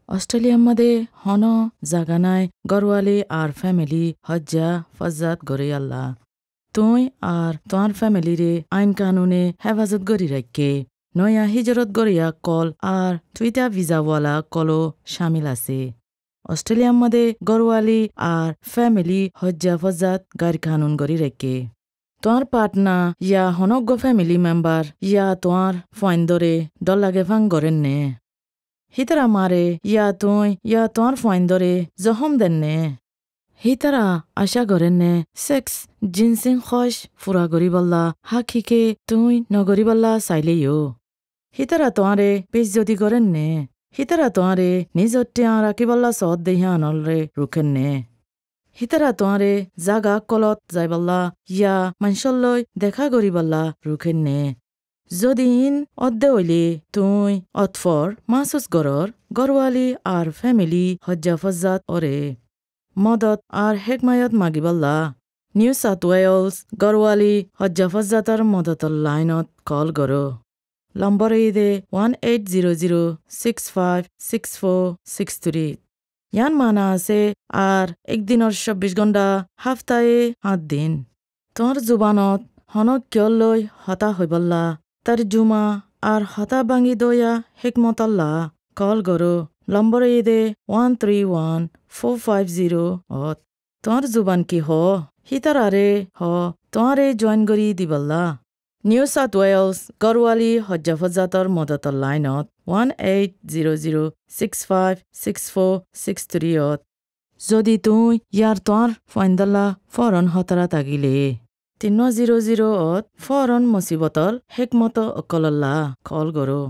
অস্ট্রেলিয়াमध्ये হন জাগা নাই গরওয়ালি আর ফ্যামিলি হজ্জা ফজ্জাত গড়ে আল্লাহ তুই আর তোর ফ্যামিলিরে আইন কানুনে হেফাজত গড়ি রাখে নয়া হিজরত গড়িয়া কল আর টুইটা ভিজাওয়ালা কলও শামিল আছে অস্ট্রেলিয়াमध्ये গরওয়ালি আর ফ্যামিলি হজ্জা ফজ্জাত গাইর কানুন গড়ি রাখে তোর পার্টনা ইয়া হনগ্য ফ্যামিলি মেম্বার ইয়া তোর ফয়েন্দরে ডলাগে ফাং গড়েন নে হিতারা মারে ইয়া তুই ইয়া তোর ফয়েন্দরে জহম দেননে হিতারা আশা করেননে সেক্স জিনসিং খস ফুরা গরিবাল্লা হাকিকে তুই নগরিবাল্লা চাইলেও হিতারা তোয়ারে বেজ্জতি করেননে হিতারা তোয়ারে নিজর টিয়া রাখিবাল্লা সদ দেহিয়া আনলরে রুখেননে হিতারা তোয়ারে জাগা কলত যাইবাল্লা ইয়া মানসল্লই দেখা গরিবাল্লা রুখেননে যদি ইন অদ্দে হইলে তুই অতফর মাসুস গরর গরওয়ালি আর ফ্যামিলি হজ্জা ফজ্জাত ওরে মদত আর হেকমায়ত মাগিবাল্লা নিউ সাউথ ওয়েলস গরওয়ালি হজ্জা ফজ্জাতার মদতর লাইনত কল গরো লম্বর ইদে 1800656463 ইয়ান মানা আছে আর একদিনের 24 ঘণ্টা হাফতায়ে 7 দিন তোর জুবানত হনক কিয় লই হতা হইবল্লা তার জুমা আর হতা বাঙ্গি দয়া হেকমতল্লা কল গরো লম্বর ইদে 131450 তোর জুবান কি হ হিতারারে হ তোরে জয়েন করি দিবল্লা নিউ সাউথ ওয়েলস গরওয়ালি হজ্জা ফজ্জাতর মদতর লাইনত 1800656463 যদি তুই ইয়ার তোর ফয়েন্দাল্লা ফরন হতারা তাগিলে 300 ফরন মুসিবতর হেকমত অকলল্লা কল গরো